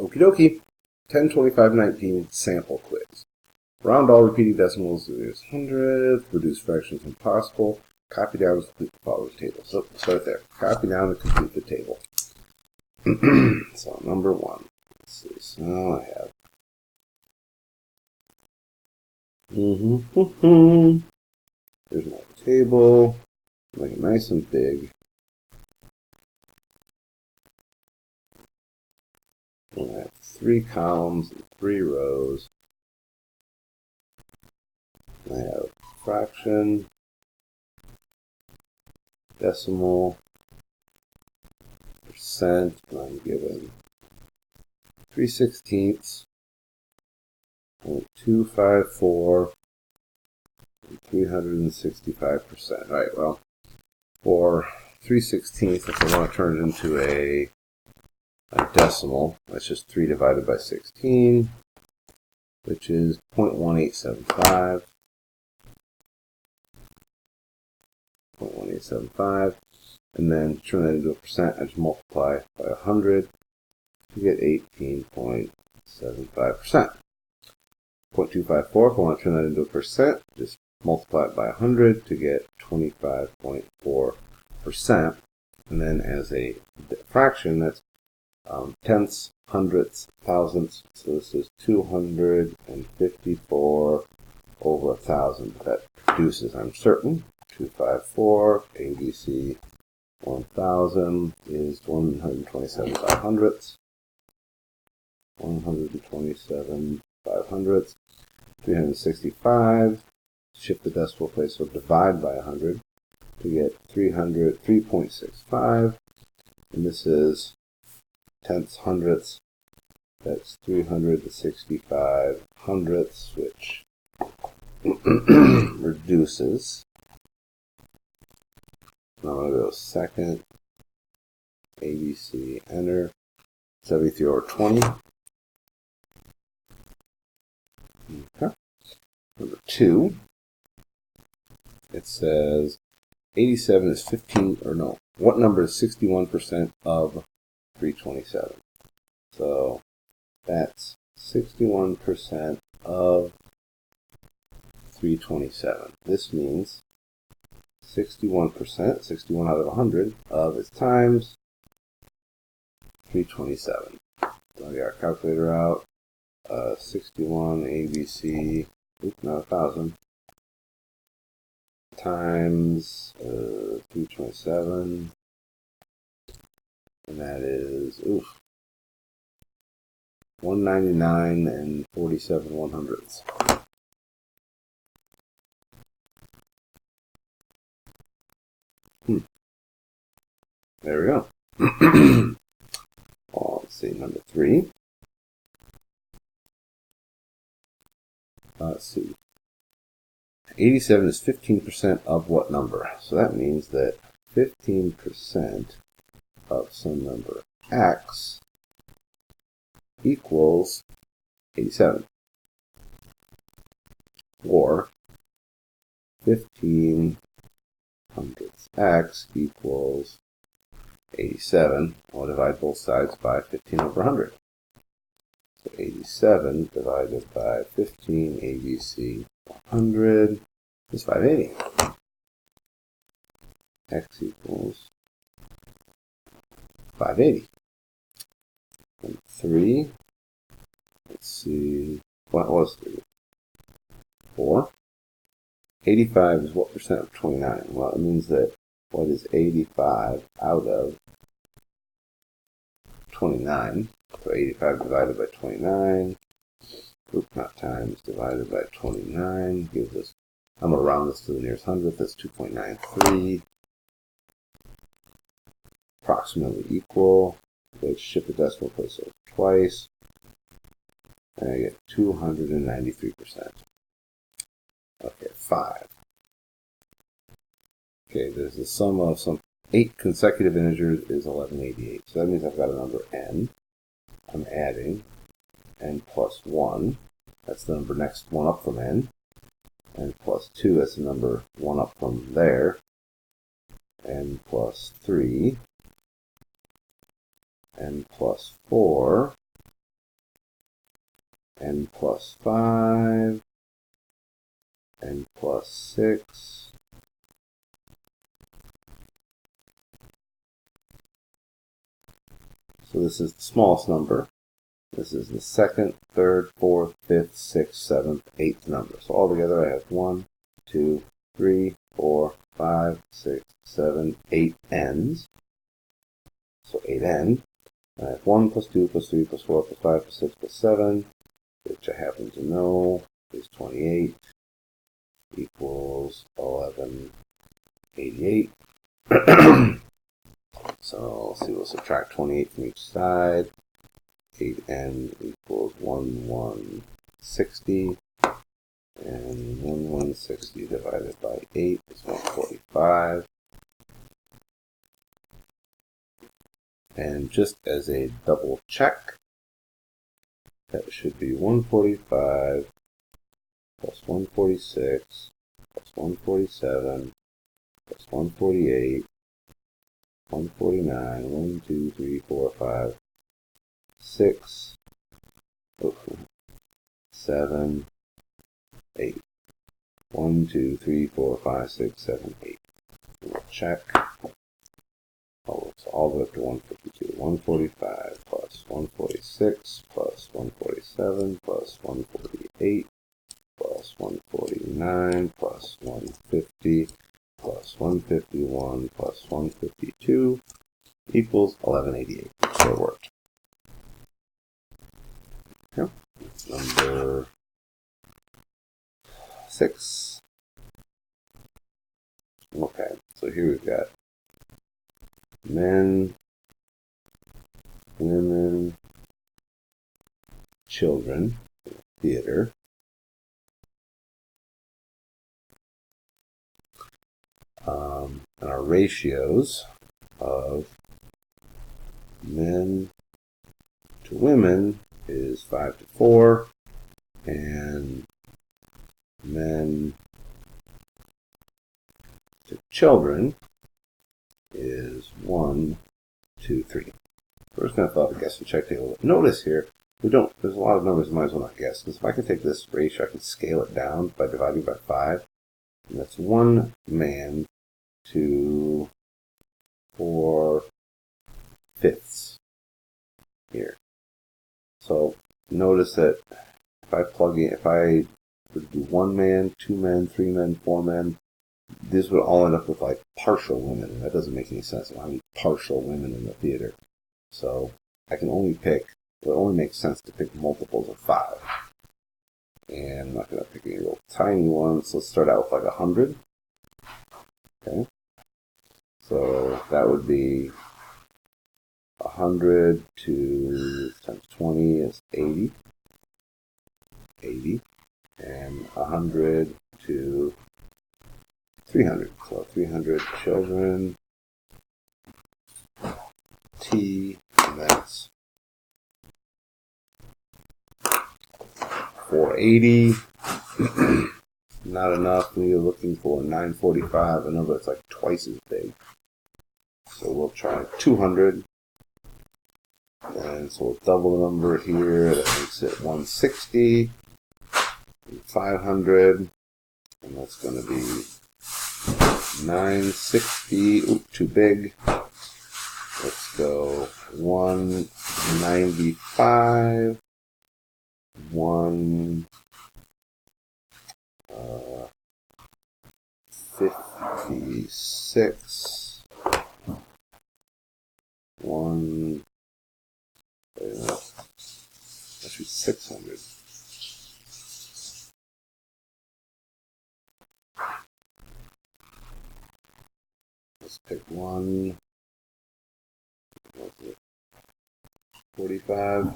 Okie dokie. 10, 25, 19 sample quiz. Round all repeating decimals to the hundredth. Reduce fractions when possible. Copy down and complete the following table. So start there. Copy down and complete the table. So number 1. Let's see. So I have. Here's my table. Make it nice and big. I have 3 columns and 3 rows. I have fraction, decimal, percent, and I'm given 3/16, 254, and 365%. All right, well, for 3/16, if I want to turn it into a decimal, that's just 3 divided by 16, which is 0.1875. 0.1875, and then to turn that into a percent, I just multiply by 100 to get 18.75%. 0.254, if I want to turn that into a percent, just multiply it by 100 to get 25.4%. And then as a fraction, that's tenths, hundredths, thousandths. So this is 254 over 1,000. That produces, I'm certain, 254, ABC 1000 is 127/500ths. 127/500ths. 365. Shift the decimal place, so divide by 100 to get 303.65. And this is tenths, hundredths. That's 365 hundredths, which reduces. Now I'm going to go second, ABC, enter, 73 over 20. Okay. Number 2, it says 87 is 15, or no, what number is 61% of 327? So that's 61% of 327. This means 61%, 61 out of 100 of its times 327. So we got our calculator out. 61 ABC, not 1,000, times 327, and that is 199 and 47/100ths. There we go. Let's see, number 3. Let's see. 87 is 15% of what number? So that means that 15% of some number x equals 87. Or 15 hundredths x equals 87. I'll divide both sides by 15 over 100. So 87 divided by 15 ABC 100 is 580. X equals 580. And 3, let's see, what was 3? 4. 85 is what percent of 29? Well, it means that what is 85 out of 29? So 85 divided by 29, not times, divided by 29 gives us, I'm going to round this to the nearest hundredth, that's 2.93. Approximately equal. Let's shift the decimal place over twice, and I get 293%. Okay, 5. Okay, there's the sum of some 8 consecutive integers is 1188. So that means I've got a number n. I'm adding n plus 1. That's the number next one up from n. N plus 2, that's the number one up from there. N plus 3. N plus 4. n plus 5, n plus 6, so this is the smallest number. This is the second, third, fourth, fifth, sixth, seventh, eighth number. So altogether I have 1, 2, 3, 4, 5, 6, 7, 8 n's. So 8n. I have 1 plus 2 plus 3 plus 4 plus 5 plus 6 plus 7, which I happen to know is 28, equals 1188. So let's see, we'll subtract 28 from each side. 8n equals 1160, and 1160 divided by 8 is 145. And just as a double check, that should be 145 plus 146 plus 147 plus 148, 149, 1, 2, 3, 4, 5, 6, 7, 8. 1, 2, 3, 4, 5, 6, 7, 8. We'll check. Oh, it's all the way up to 152. 145 plus 146 plus 147 plus 148 plus 149 plus 150 plus 151 plus 152 equals 1188. So it worked. Okay. Number 6. Okay, so here we've got men, women, children, theater. And our ratios of men to women is 5 to 4, and men to children is 1, 2, 3. We're just going to fill out a guess and check table. Notice here, there's a lot of numbers I might as well not guess, because if I can take this ratio, I can scale it down by dividing by 5, and that's 1 man to 4 fifths here. So notice that if I plug in, if I would do 1 man, 2 men, 3 men, 4 men, this would all end up with like partial women, and that doesn't make any sense. I don't have any partial women in the theater. So I can only pick, it only makes sense to pick multiples of 5. And I'm not going to pick any real tiny ones. Let's start out with like 100. Okay. So that would be 100 to times 20 is 80. 80. And 100 to 300. So 300 children. T, and that's 480. Not enough. We're looking for 945, a number that's like twice as big. So we'll try 200. And so we'll double the number here. That makes it 160. And 500. And that's going to be 960. Oop, too big. Let's go 195. 156. That should be 600. Let's pick 145.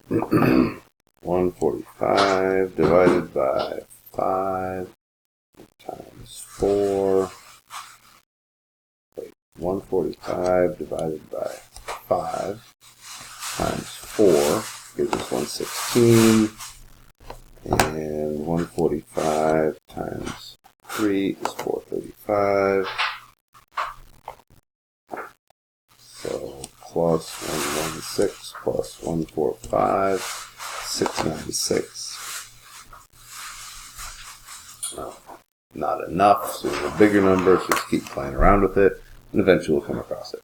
145 divided by 5 times 4. Wait, 145 divided by 5 times 4 gives us 116. And 145 times 3 is 435. So plus 116 plus 145, 696. Well, not enough, so there's a bigger number, so just keep playing around with it, and eventually we'll come across it.